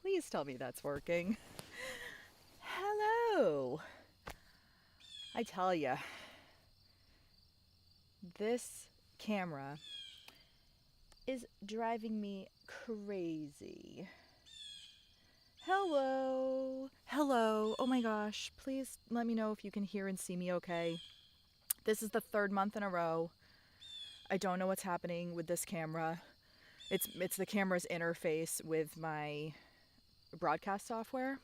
Please tell me that's working. Hello. I tell ya, this camera is driving me crazy. Hello. Hello. Oh my gosh. Please let me know if you can hear and see me okay. This is the third month in a row. I don't know what's happening with this camera. It's the camera's interface with my broadcast software.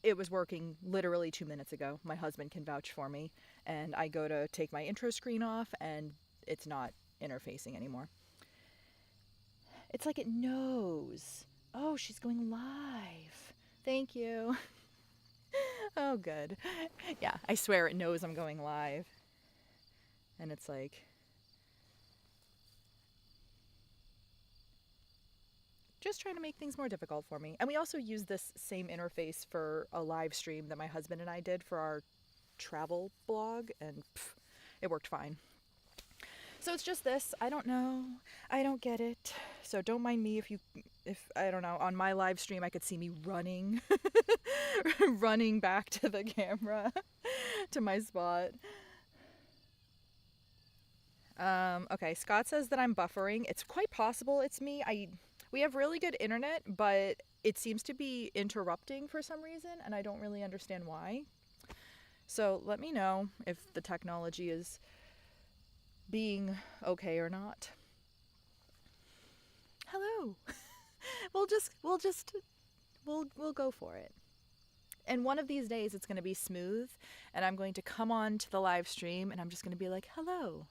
It was working literally 2 minutes ago. My husband can vouch for me. And I go to take my intro screen off, and it's not interfacing anymore. It's like it knows. Oh, she's going live. Thank you. Oh, good. Yeah, I swear it knows I'm going live. And it's like, just trying to make things more difficult for me. And we also use this same interface for a live stream that my husband and I did for our travel blog, and it worked fine. So it's just this. I don't know. I don't get it. So don't mind me if I don't know, on my live stream I could see me running, running back to the camera, to my spot. Okay, Scott says that I'm buffering. It's quite possible it's me. We have really good internet, but it seems to be interrupting for some reason, and I don't really understand why. So let me know if the technology is being okay or not. Hello. we'll go for it. And one of these days it's going to be smooth, and I'm going to come on to the live stream and I'm just going to be like, hello,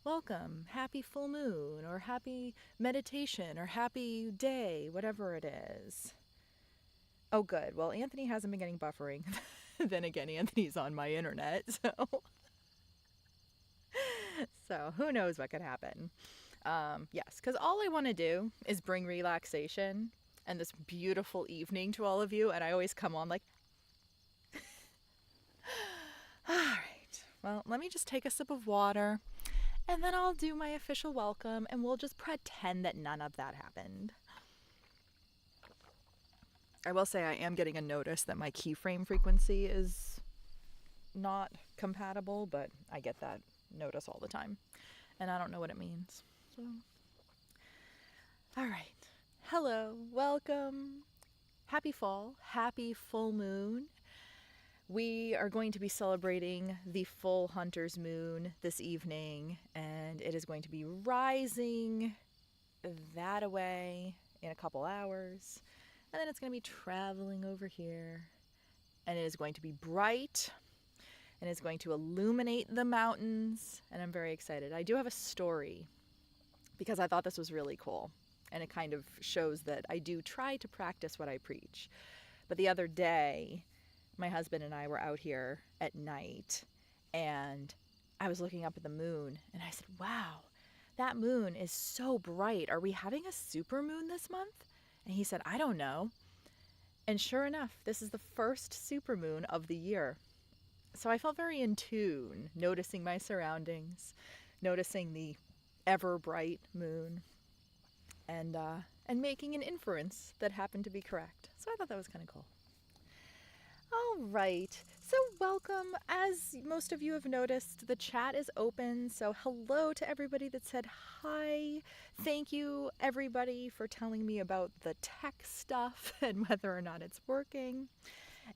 welcome, happy full moon, or happy meditation, or happy day, whatever it is. Oh, good. Well, Anthony hasn't been getting buffering. Then again, Anthony's on my internet, so who knows what could happen. Yes, because all I want to do is bring relaxation and this beautiful evening to all of you, and I always come on like, all right, well, let me just take a sip of water, and then I'll do my official welcome, and we'll just pretend that none of that happened. I will say I am getting a notice that my keyframe frequency is not compatible, but I get that notice all the time, and I don't know what it means. So, all right. Hello, welcome. Happy fall, happy full moon. We are going to be celebrating the full hunter's moon this evening, and it is going to be rising that away in a couple hours, and then it's going to be traveling over here, and it is going to be bright, and it's going to illuminate the mountains, and I'm very excited. I do have a story because I thought this was really cool, and it kind of shows that I do try to practice what I preach. But the other day, my husband and I were out here at night, and I was looking up at the moon, and I said, wow, that moon is so bright. Are we having a super moon this month? And he said, I don't know. And sure enough, this is the first supermoon of the year. So I felt very in tune, noticing my surroundings, noticing the ever bright moon, and making an inference that happened to be correct. So I thought that was kind of cool. All right, so welcome. As most of you have noticed, the chat is open, so hello to everybody that said hi. Thank you, everybody, for telling me about the tech stuff and whether or not it's working.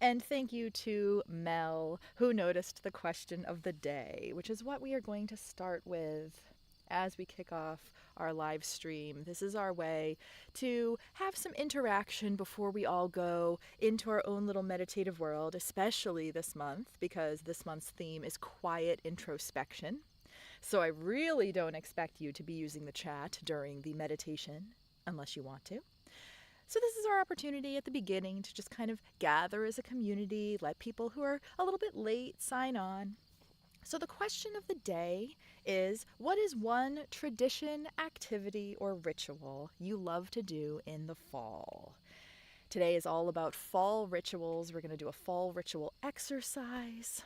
And thank you to Mel, who noticed the question of the day, which is what we are going to start with as we kick off our live stream. This is our way to have some interaction before we all go into our own little meditative world, especially this month, because this month's theme is quiet introspection. So I really don't expect you to be using the chat during the meditation, unless you want to. So this is our opportunity at the beginning to just kind of gather as a community, let people who are a little bit late sign on. So the question of the day is, what is one tradition, activity, or ritual you love to do in the fall? Today is all about fall rituals. We're going to do a fall ritual exercise.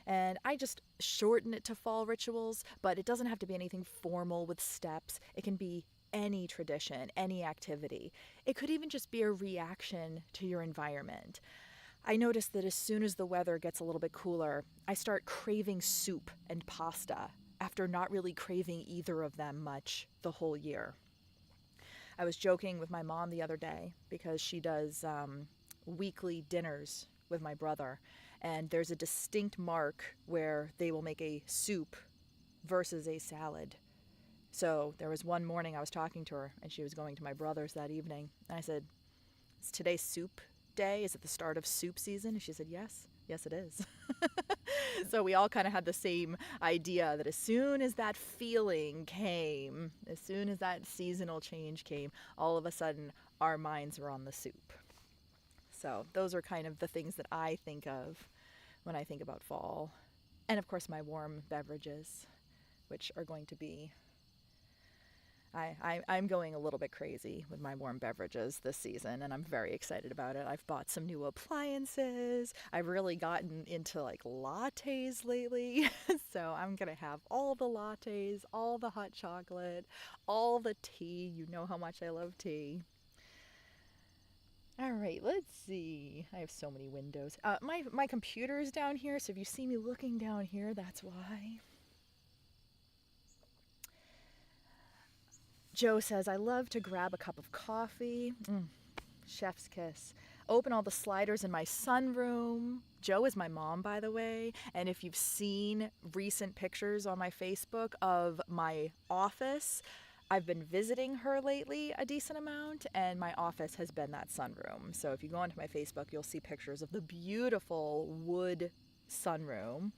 And I just shorten it to fall rituals, but it doesn't have to be anything formal with steps. It can be any tradition, any activity. It could even just be a reaction to your environment. I notice that as soon as the weather gets a little bit cooler, I start craving soup and pasta after not really craving either of them much the whole year. I was joking with my mom the other day because she does weekly dinners with my brother, and there's a distinct mark where they will make a soup versus a salad. So there was one morning I was talking to her, and she was going to my brother's that evening, and I said, is today soup day? Is it the start of soup season? And she said, yes. Yes, it is. So we all kind of had the same idea that as soon as that feeling came, as soon as that seasonal change came, all of a sudden our minds were on the soup. So those are kind of the things that I think of when I think about fall. And of course my warm beverages, which are going to be I'm going a little bit crazy with my warm beverages this season, and I'm very excited about it. I've bought some new appliances. I've really gotten into like lattes lately. So I'm going to have all the lattes, all the hot chocolate, all the tea. You know how much I love tea. All right, let's see. I have so many windows. My computer is down here, so if you see me looking down here, that's why. Joe says, I love to grab a cup of coffee. Chef's kiss. Open all the sliders in my sunroom. Joe is my mom, by the way. And if you've seen recent pictures on my Facebook of my office, I've been visiting her lately a decent amount, and my office has been that sunroom. So if you go onto my Facebook, you'll see pictures of the beautiful wood sunroom.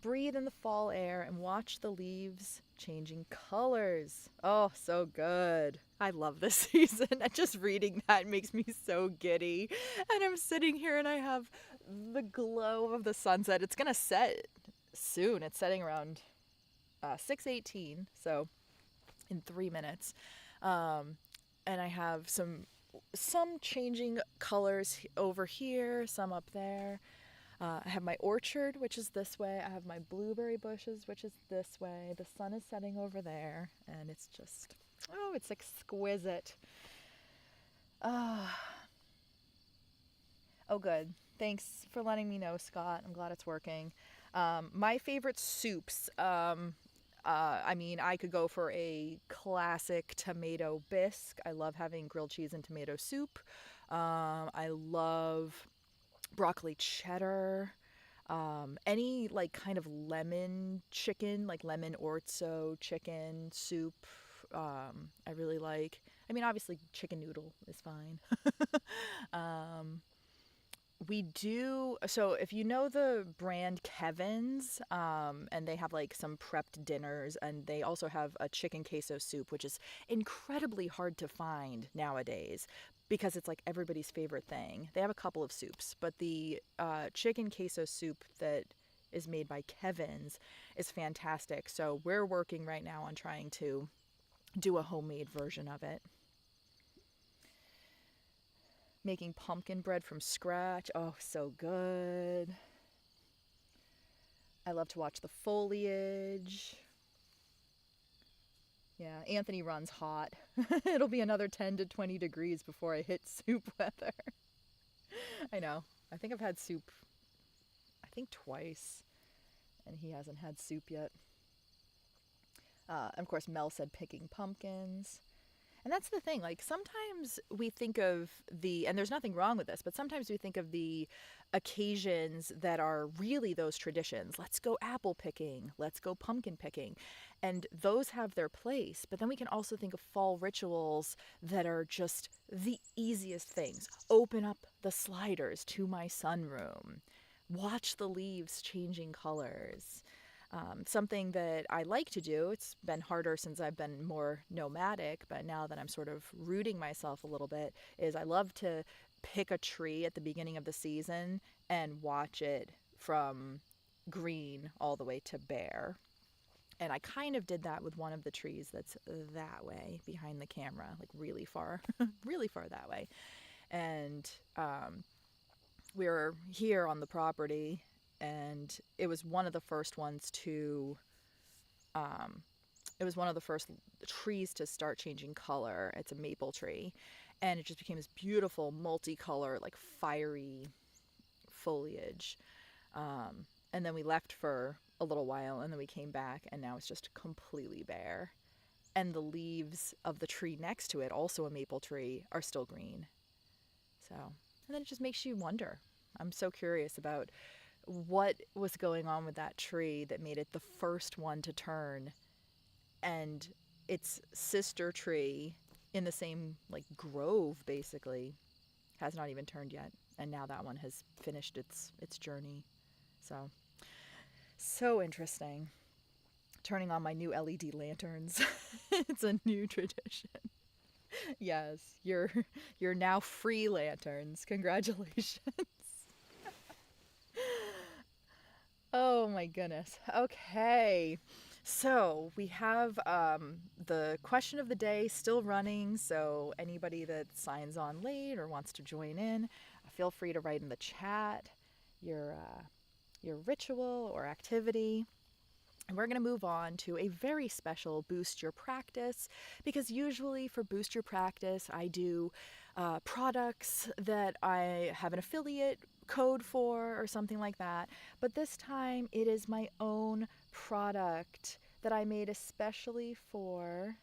Breathe in the fall air and watch the leaves changing colors. Oh, so good. I love this season. Just reading that makes me so giddy. And I'm sitting here and I have the glow of the sunset. It's going to set soon. It's setting around 6:18, so in 3 minutes. And I have some changing colors over here, some up there. I have my orchard, which is this way. I have my blueberry bushes, which is this way. The sun is setting over there, and it's just, oh, it's exquisite. Oh, good. Thanks for letting me know, Scott. I'm glad it's working. My favorite soups, I mean, I could go for a classic tomato bisque. I love having grilled cheese and tomato soup. I love broccoli cheddar, any like kind of lemon chicken, like lemon orzo chicken soup. I really like. I mean, obviously chicken noodle is fine. We do, so if you know the brand Kevin's, and they have like some prepped dinners, and they also have a chicken queso soup, which is incredibly hard to find nowadays because it's like everybody's favorite thing. They have a couple of soups, but the chicken queso soup that is made by Kevin's is fantastic. So we're working right now on trying to do a homemade version of it. Making pumpkin bread from scratch. Oh, so good. I love to watch the foliage. Yeah, Anthony runs hot. It'll be another 10 to 20 degrees before I hit soup weather. I know. I think I've had soup, twice, and he hasn't had soup yet. And of course, Mel said picking pumpkins. And that's the thing, like sometimes we think of and there's nothing wrong with this, but sometimes we think of the occasions that are really those traditions. Let's go apple picking, let's go pumpkin picking. And those have their place. But then we can also think of fall rituals that are just the easiest things. Open up the sliders to my sunroom. Watch the leaves changing colors. Something that I like to do, it's been harder since I've been more nomadic, but now that I'm sort of rooting myself a little bit, is I love to pick a tree at the beginning of the season and watch it from green all the way to bare. And I kind of did that with one of the trees that's that way behind the camera, like really far, really far that way. And we were here on the property, and it was one of the first ones to, it was one of the first trees to start changing color. It's a maple tree, and it just became this beautiful multicolor, like fiery foliage. And then we left for a little while, and then we came back, and now it's just completely bare. And the leaves of the tree next to it, also a maple tree, are still green. So, and then it just makes you wonder. I'm so curious about what was going on with that tree that made it the first one to turn, and its sister tree in the same like grove basically has not even turned yet, and now that one has finished its journey. So interesting. Turning on my new LED lanterns. It's a new tradition. Yes, you're now free lanterns. Congratulations. Oh my goodness. Okay. So we have the question of the day still running. So anybody that signs on late or wants to join in, feel free to write in the chat your ritual or activity. And we're going to move on to a very special Boost Your Practice, because usually for Boost Your Practice, I do products that I have an affiliate code for or something like that. But this time it is my own product that I made especially for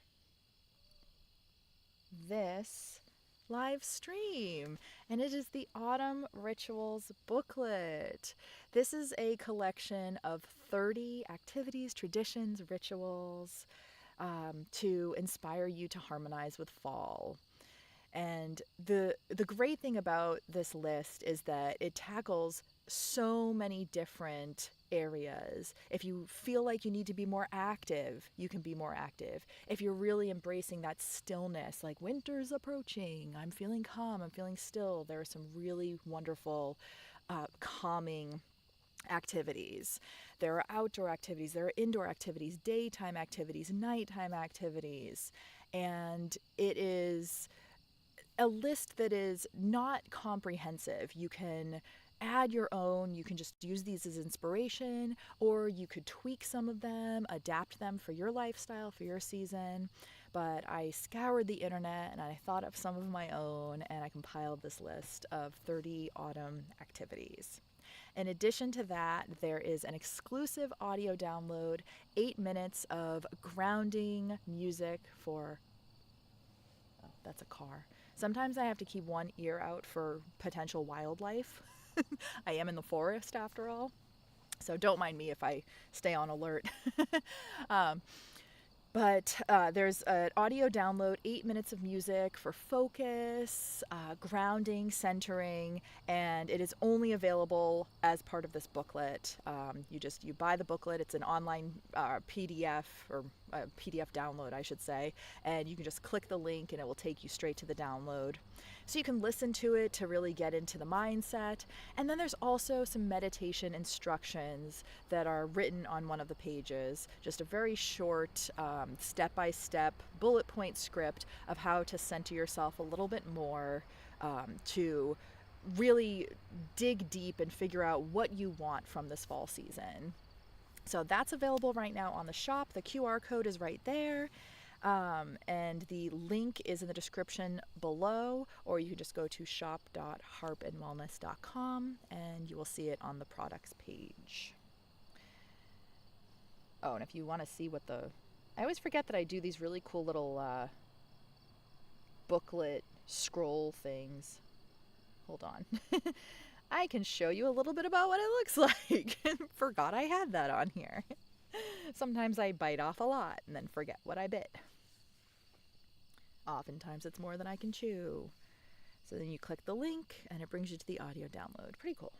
this live stream, and it is the Autumn Rituals booklet. This is a collection of 30 activities, traditions, rituals to inspire you to harmonize with fall. And the great thing about this list is that it tackles so many different areas. If you feel like you need to be more active, you can be more active. If you're really embracing that stillness, like winter's approaching, I'm feeling calm, I'm feeling still, there are some really wonderful calming activities. There are outdoor activities, there are indoor activities, daytime activities, nighttime activities. And it is a list that is not comprehensive. You can add your own, you can just use these as inspiration, or you could tweak some of them, adapt them for your lifestyle, for your season. But I scoured the internet and I thought of some of my own, and I compiled this list of 30 autumn activities. In addition to that, there is an exclusive audio download, 8 minutes of grounding music for, oh, that's a car. Sometimes I have to keep one ear out for potential wildlife. I am in the forest after all, so don't mind me if I stay on alert. um, But there's an audio download, 8 minutes of music for focus, grounding, centering, and it is only available as part of this booklet. You buy the booklet. It's an online PDF, or PDF download, I should say, and you can just click the link and it will take you straight to the download. So you can listen to it to really get into the mindset. And then there's also some meditation instructions that are written on one of the pages, just a very short step-by-step bullet point script of how to center yourself a little bit more, to really dig deep and figure out what you want from this fall season. So that's available right now on the shop. The QR code is right there. And the link is in the description below, or you can just go to shop.harpandwellness.com and you will see it on the products page. Oh, and if you want to see what I always forget that I do these really cool little booklet scroll things. Hold on. I can show you a little bit about what it looks like. Forgot I had that on here. Sometimes I bite off a lot and then forget what I bit. Oftentimes it's more than I can chew. So then you click the link and it brings you to the audio download. Pretty cool.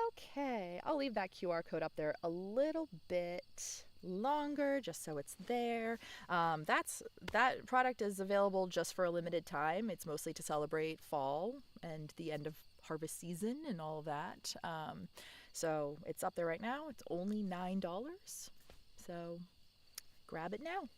Okay, I'll leave that QR code up there a little bit longer just so it's there. That product is available just for a limited time. It's mostly to celebrate fall and the end of harvest season and all of that. So it's up there right now. It's only $9. So grab it now.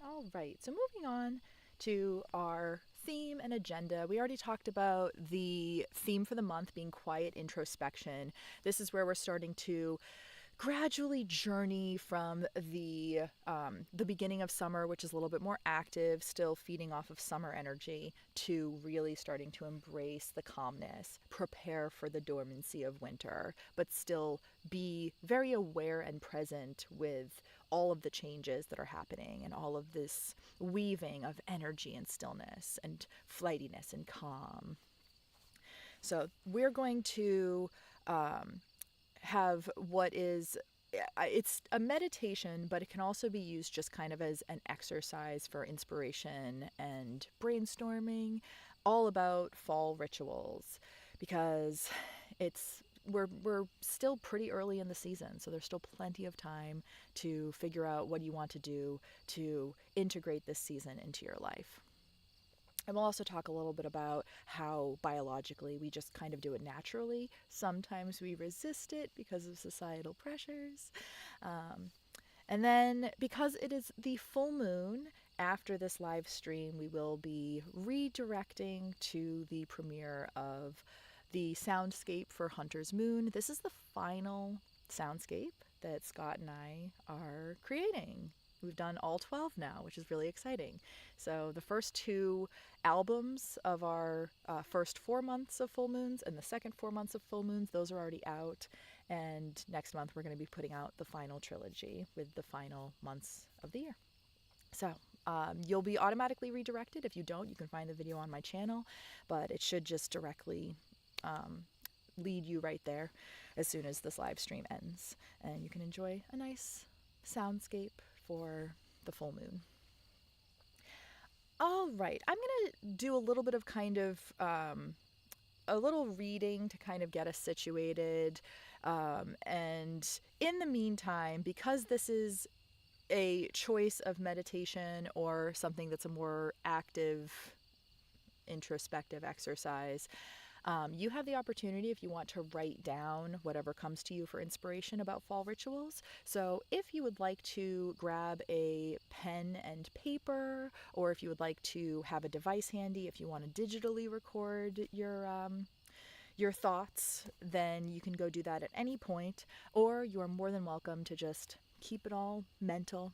All right, so moving on to our theme and agenda. We already talked about the theme for the month being quiet introspection. This is where we're starting to gradually journey from the beginning of summer, which is a little bit more active, still feeding off of summer energy, to really starting to embrace the calmness, prepare for the dormancy of winter, but still be very aware and present with all of the changes that are happening and all of this weaving of energy and stillness and flightiness and calm. So we're going to have what is it's a meditation, but it can also be used just kind of as an exercise for inspiration and brainstorming, all about fall rituals, because we're still pretty early in the season, so there's still plenty of time to figure out what you want to do to integrate this season into your life. And we'll also talk a little bit about how biologically we just kind of do it naturally. Sometimes we resist it because of societal pressures. And then, because it is the full moon, after this live stream, we will be redirecting to the premiere of the soundscape for Hunter's Moon. This is the final soundscape that Scott and I are creating. We've done all 12 now, which is really exciting. So the first two albums of our first 4 months of full moons and the second 4 months of full moons, those are already out. And next month we're going to be putting out the final trilogy with the final months of the year. So you'll be automatically redirected. If you don't, you can find the video on my channel, but it should just directly lead you right there as soon as this live stream ends. And you can enjoy a nice soundscape for the full moon. All right, I'm going to do a little bit of kind of a little reading to kind of get us situated. And in the meantime, because this is a choice of meditation or something that's a more active, introspective exercise, you have the opportunity, if you want, to write down whatever comes to you for inspiration about fall rituals. So if you would like to grab a pen and paper, or if you would like to have a device handy, if you want to digitally record your thoughts, then you can go do that at any point, or you are more than welcome to just keep it all mental.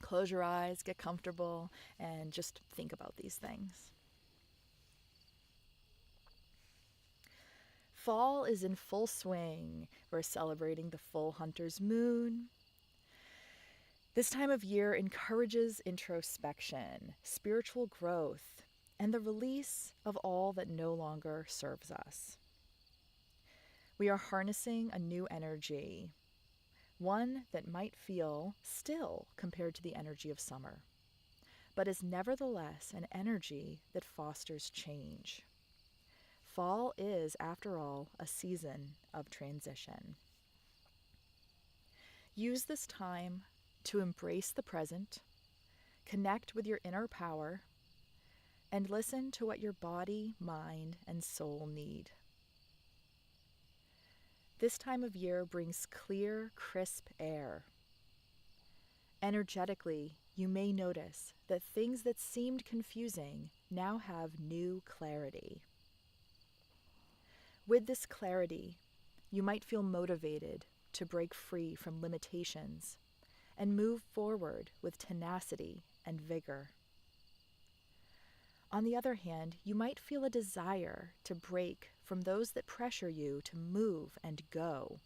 Close your eyes, get comfortable, and just think about these things. Fall is in full swing. We're celebrating the full Hunter's Moon. This time of year encourages introspection, spiritual growth, and the release of all that no longer serves us. We are harnessing a new energy, one that might feel still compared to the energy of summer, but is nevertheless an energy that fosters change. Fall is, after all, a season of transition. Use this time to embrace the present, connect with your inner power, and listen to what your body, mind, and soul need. This time of year brings clear, crisp air. Energetically, you may notice that things that seemed confusing now have new clarity. With this clarity, you might feel motivated to break free from limitations and move forward with tenacity and vigor. On the other hand, you might feel a desire to break from those that pressure you to move and go,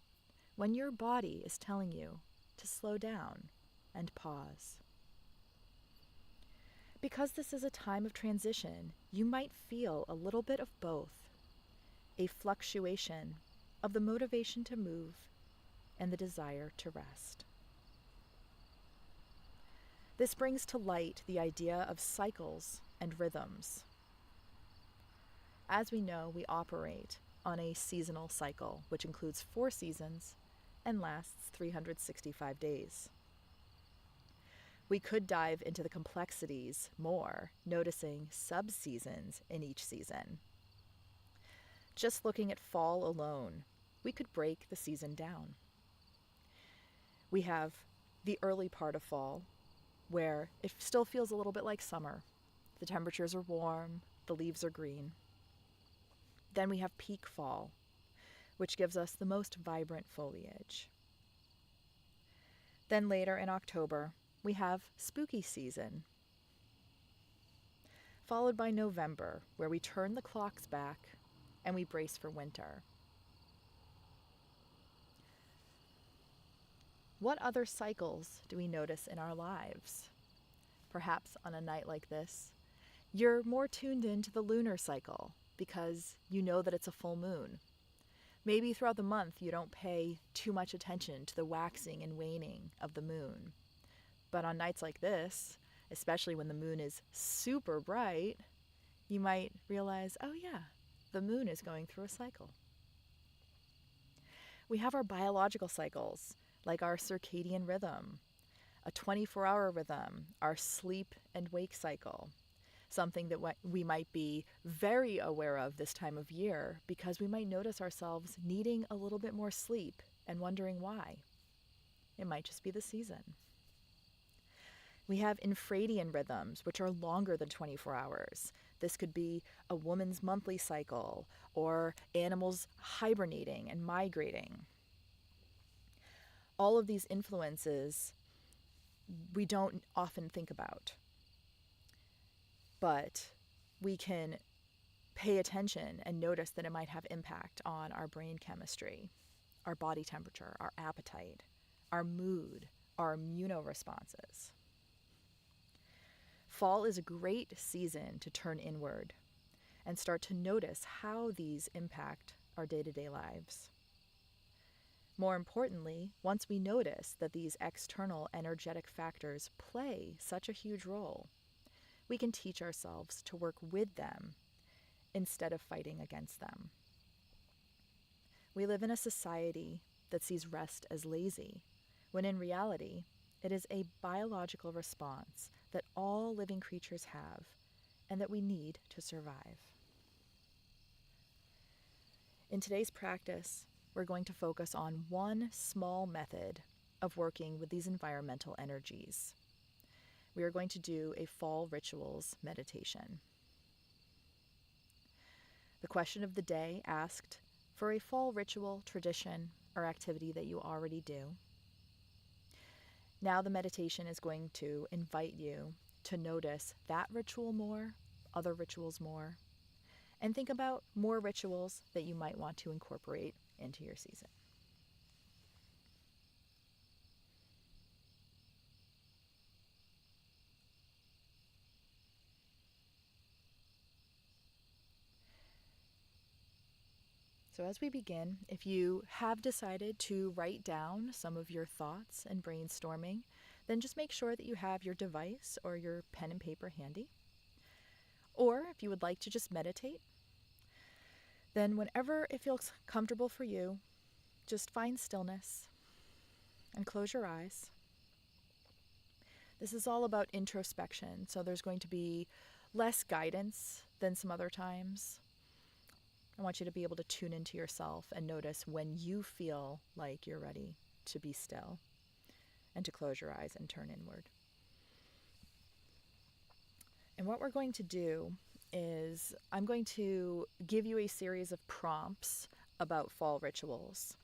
when your body is telling you to slow down and pause. Because this is a time of transition, you might feel a little bit of both. A fluctuation of the motivation to move and the desire to rest. This brings to light the idea of cycles and rhythms. As we know, we operate on a seasonal cycle, which includes 4 seasons and lasts 365 days. We could dive into the complexities more, noticing sub-seasons in each season. Just looking at fall alone, we could break the season down. We have the early part of fall, where it still feels a little bit like summer. The temperatures are warm, the leaves are green. Then we have peak fall, which gives us the most vibrant foliage. Then later in October, we have spooky season, followed by November, where we turn the clocks back and we brace for winter. What other cycles do we notice in our lives? Perhaps on a night like this, you're more tuned into the lunar cycle because you know that it's a full moon. Maybe throughout the month you don't pay too much attention to the waxing and waning of the moon. But on nights like this, especially when the moon is super bright, you might realize, oh yeah, the moon is going through a cycle. We have our biological cycles, like our circadian rhythm, a 24-hour rhythm, our sleep and wake cycle, something that we might be very aware of this time of year because we might notice ourselves needing a little bit more sleep and wondering why. It might just be the season. We have infradian rhythms, which are longer than 24 hours. This could be a woman's monthly cycle or animals hibernating and migrating. All of these influences we don't often think about, but we can pay attention and notice that it might have impact on our brain chemistry, our body temperature, our appetite, our mood, our immunoresponses. Fall is a great season to turn inward and start to notice how these impact our day-to-day lives. More importantly, once we notice that these external energetic factors play such a huge role, we can teach ourselves to work with them instead of fighting against them. We live in a society that sees rest as lazy, when in reality, it is a biological response that all living creatures have and that we need to survive. In today's practice, we're going to focus on one small method of working with these environmental energies. We are going to do a fall rituals meditation. The question of the day asked for a fall ritual, tradition, or activity that you already do. Now the meditation is going to invite you to notice that ritual more, other rituals more, and think about more rituals that you might want to incorporate into your season. So as we begin, if you have decided to write down some of your thoughts and brainstorming, then just make sure that you have your device or your pen and paper handy. Or if you would like to just meditate, then whenever it feels comfortable for you, just find stillness and close your eyes. This is all about introspection, so there's going to be less guidance than some other times. I want you to be able to tune into yourself and notice when you feel like you're ready to be still and to close your eyes and turn inward. And what we're going to do is I'm going to give you a series of prompts about fall rituals.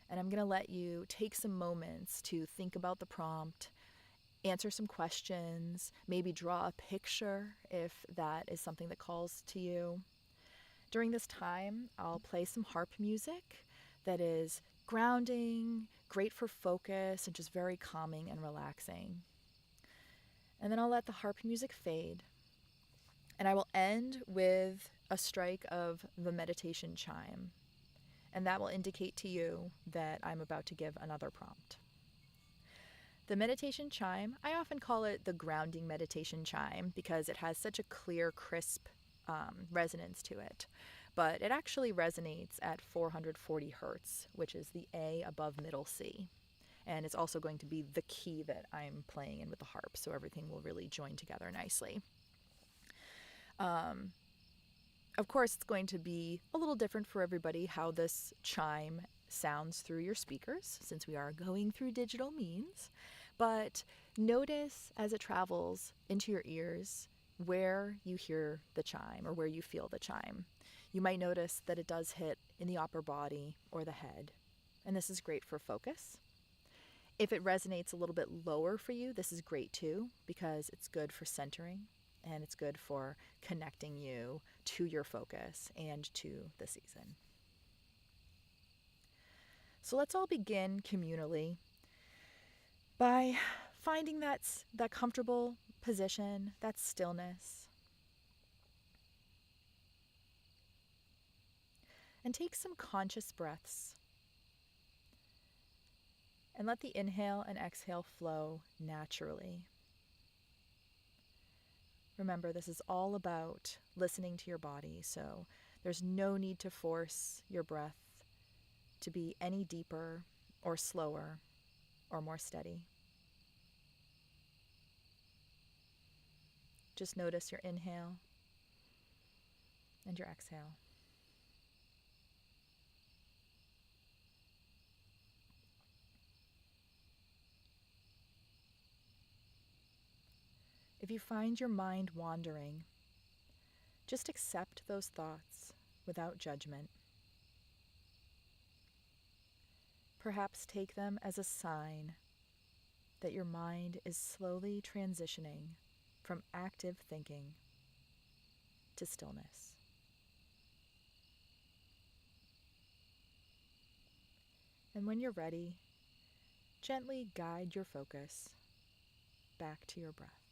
And I'm going to let you take some moments to think about the prompt, answer some questions, maybe draw a picture if that is something that calls to you. During this time, I'll play some harp music that is grounding, great for focus, and just very calming and relaxing. And then I'll let the harp music fade. And I will end with a strike of the meditation chime. And that will indicate to you that I'm about to give another prompt. The meditation chime, I often call it the grounding meditation chime because it has such a clear, crisp resonance to it. But it actually resonates at 440 hertz, which is the A above middle C. And it's also going to be the key that I'm playing in with the harp, so everything will really join together nicely. Of course, it's going to be a little different for everybody how this chime sounds through your speakers, since we are going through digital means. But notice as it travels into your ears where you hear the chime or where you feel the chime. You might notice that it does hit in the upper body or the head, and this is great for focus. If it resonates a little bit lower for you, this is great too, because it's good for centering and it's good for connecting you to your focus and to the season. So let's all begin communally by finding that comfortable position, that stillness. And take some conscious breaths. And let the inhale and exhale flow naturally. Remember, this is all about listening to your body, so there's no need to force your breath to be any deeper or slower or more steady. Just notice your inhale and your exhale. If you find your mind wandering, just accept those thoughts without judgment. Perhaps take them as a sign that your mind is slowly transitioning from active thinking to stillness. And when you're ready, gently guide your focus back to your breath.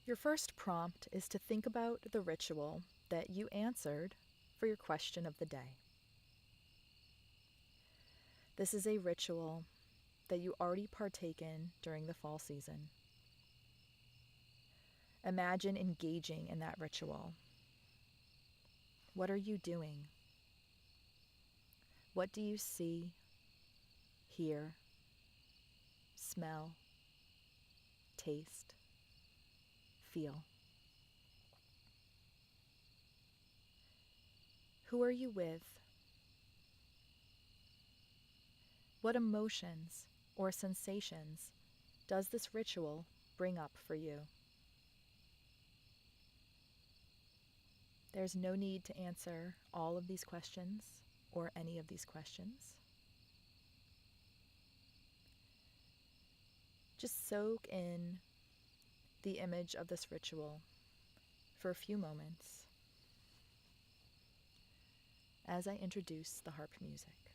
Your first prompt is to think about the ritual that you answered for your question of the day. This is a ritual that you already partake in during the fall season. Imagine engaging in that ritual. What are you doing? What do you see, hear, smell, taste, feel? Who are you with? What emotions or sensations does this ritual bring up for you? There's no need to answer all of these questions or any of these questions. Just soak in the image of this ritual for a few moments as I introduce the harp music.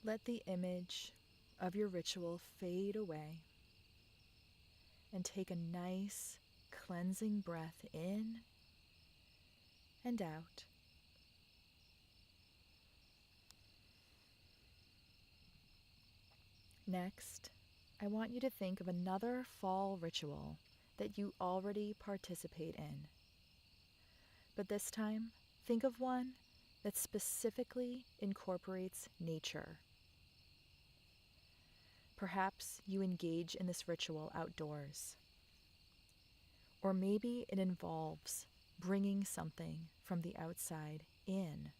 Let the image of your ritual fade away and take a nice cleansing breath in and out. Next, I want you to think of another fall ritual that you already participate in. But this time, think of one that specifically incorporates nature. Perhaps you engage in this ritual outdoors. Or maybe it involves bringing something from the outside in,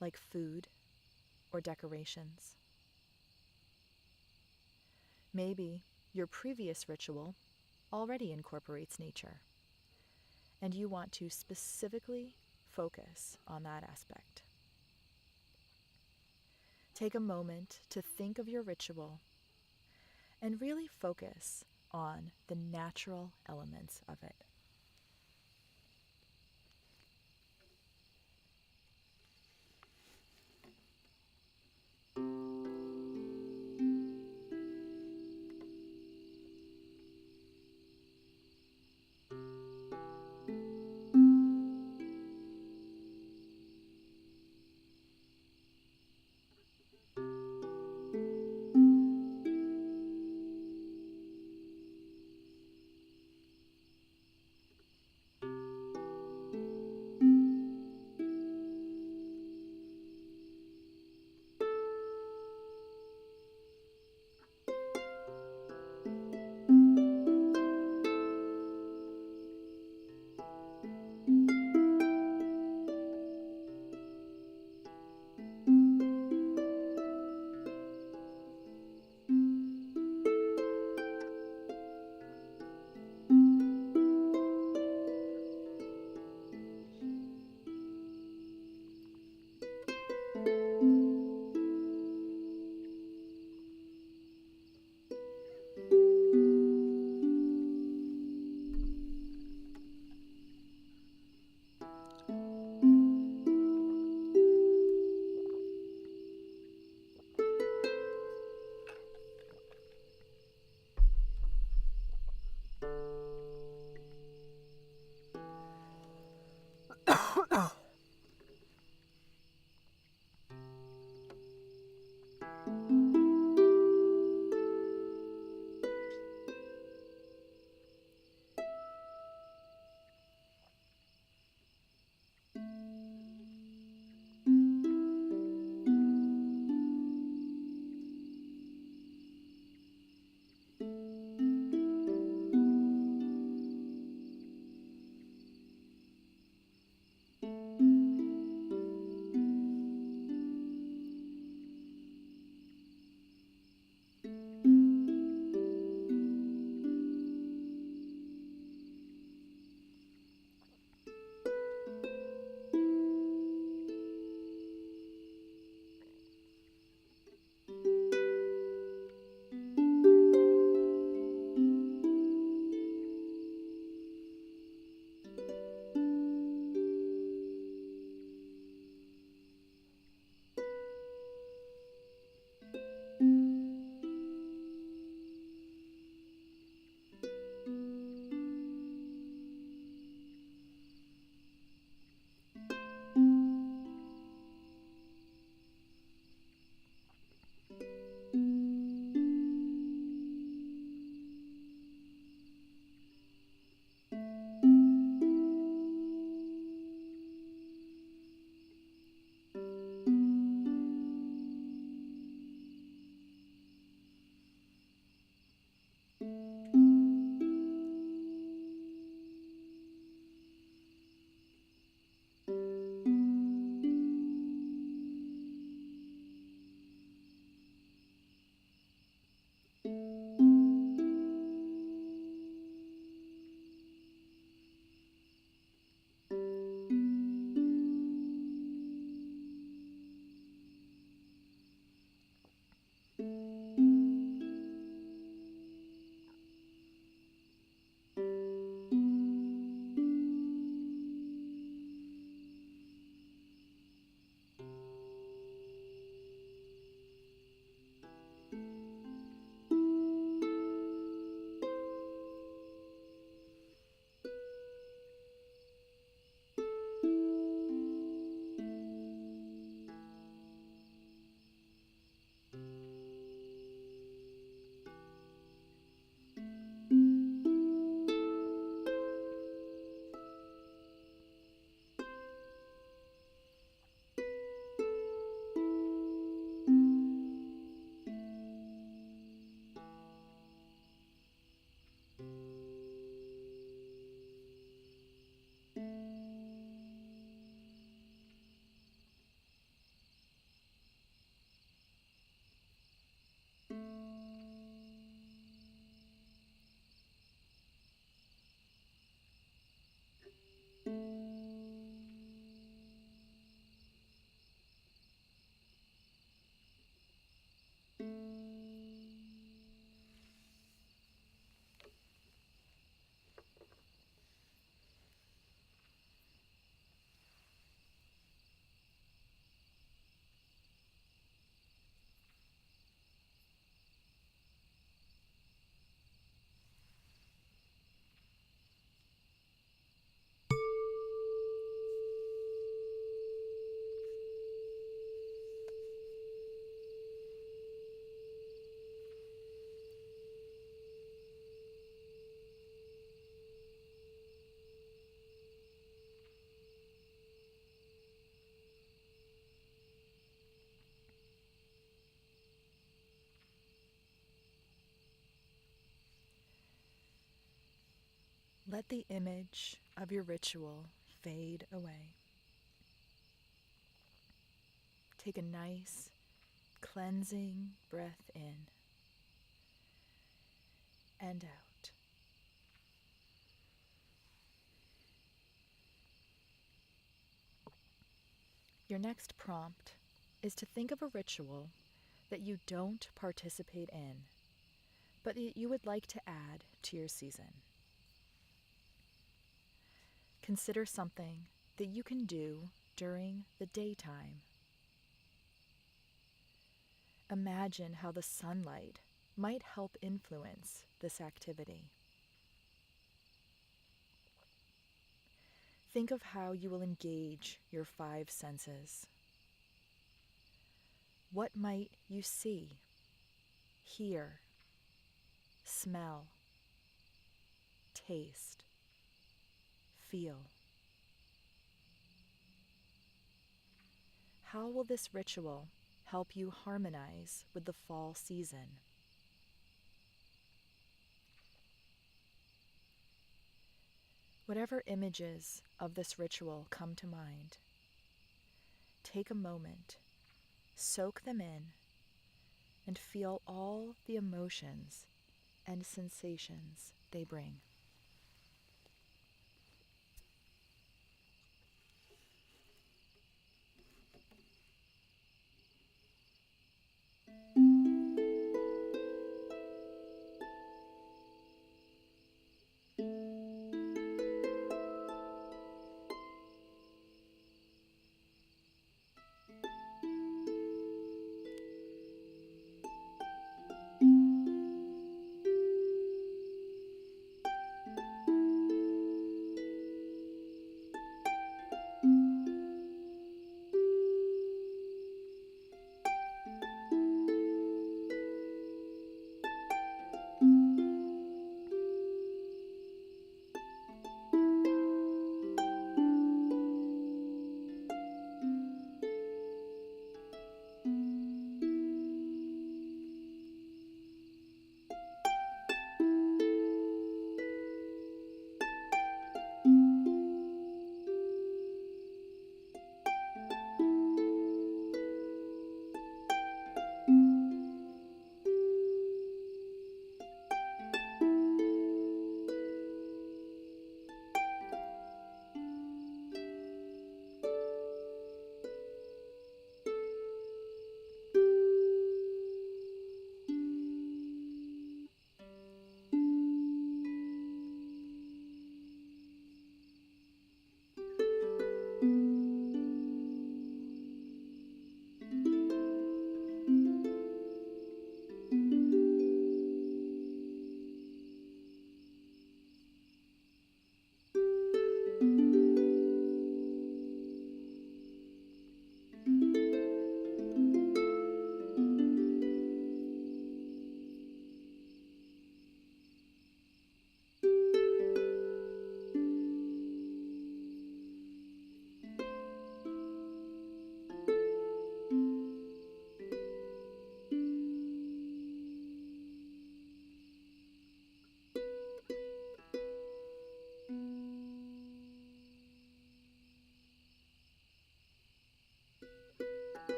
like food or decorations. Maybe your previous ritual already incorporates nature, and you want to specifically focus on that aspect. Take a moment to think of your ritual and really focus on the natural elements of it. Let the image of your ritual fade away. Take a nice, cleansing breath in and out. Your next prompt is to think of a ritual that you don't participate in, but that you would like to add to your season. Consider something that you can do during the daytime. Imagine how the sunlight might help influence this activity. Think of how you will engage your 5 senses. What might you see, hear, smell, taste, feel? How will this ritual help you harmonize with the fall season? Whatever images of this ritual come to mind, take a moment, soak them in, and feel all the emotions and sensations they bring.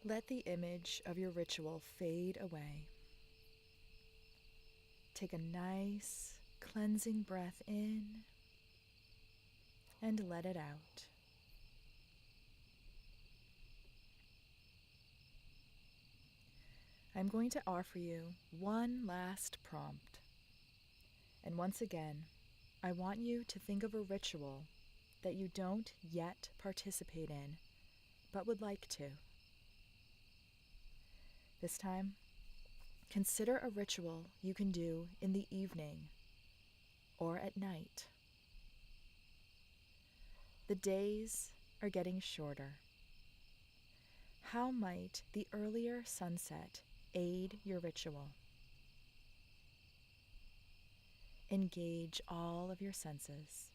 Let the image of your ritual fade away. Take a nice, cleansing breath in and let it out. I'm going to offer you one last prompt. And once again, I want you to think of a ritual that you don't yet participate in, but would like to. This time, consider a ritual you can do in the evening or at night. The days are getting shorter. How might the earlier sunset aid your ritual? Engage all of your senses.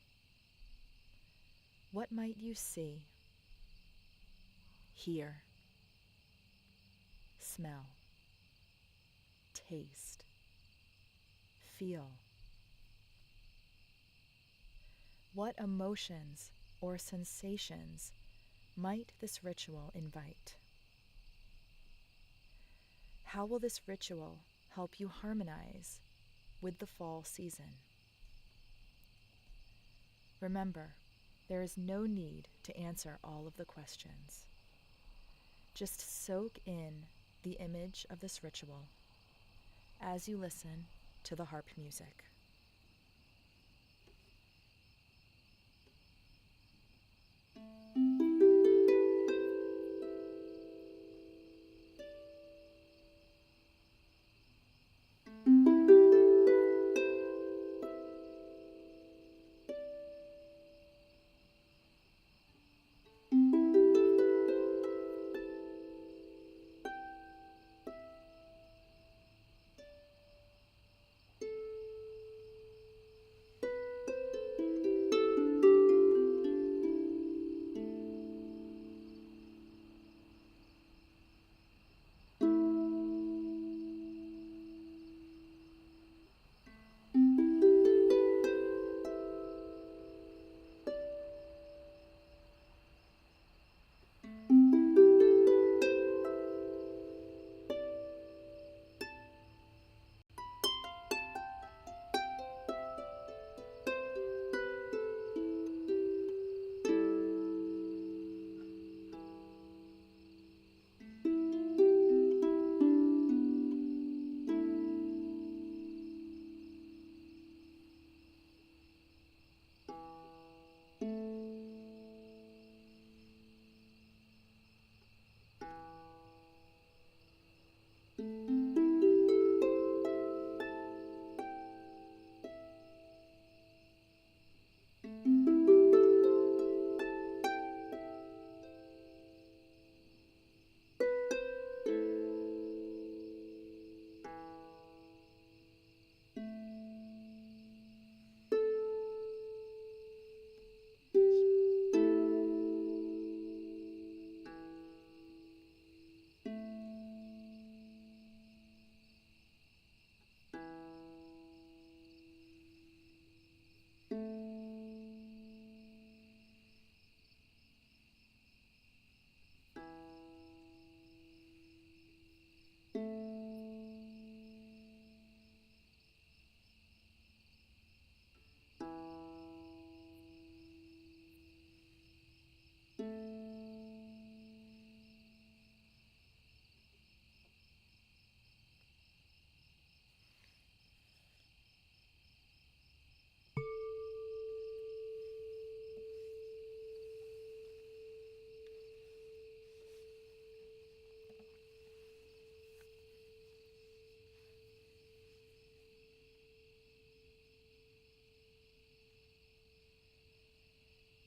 What might you see, hear, smell, taste, feel? What emotions or sensations might this ritual invite? How will this ritual help you harmonize with the fall season? Remember, there is no need to answer all of the questions. Just soak in the image of this ritual as you listen to the harp music.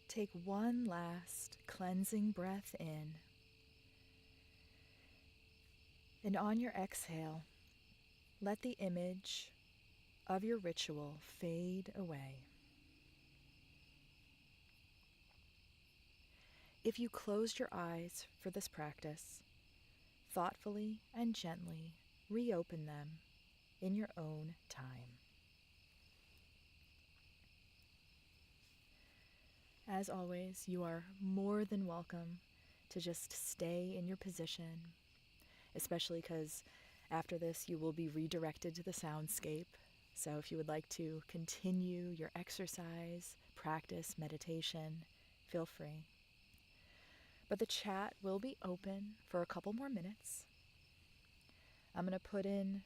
Take one last cleansing breath in, and on your exhale, let the image of your ritual fade away. If you closed your eyes for this practice, thoughtfully and gently reopen them in your own time. As always, you are more than welcome to just stay in your position, especially because after this you will be redirected to the soundscape. So if you would like to continue your exercise, practice, meditation, feel free. But the chat will be open for a couple more minutes. I'm going to put in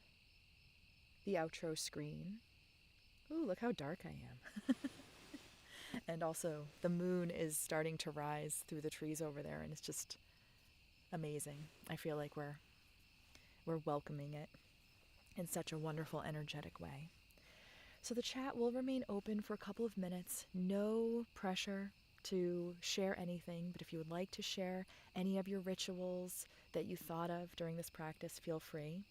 the outro screen. Ooh, look how dark I am. And also, the moon is starting to rise through the trees over there, and it's just amazing. I feel like we're welcoming it in such a wonderful, energetic way. So the chat will remain open for a couple of minutes. No pressure to share anything, but if you would like to share any of your rituals that you thought of during this practice, feel free.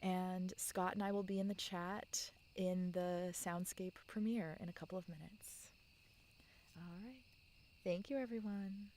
And Scott and I will be in the chat in the Soundscape premiere in a couple of minutes. All right. Thank you, everyone.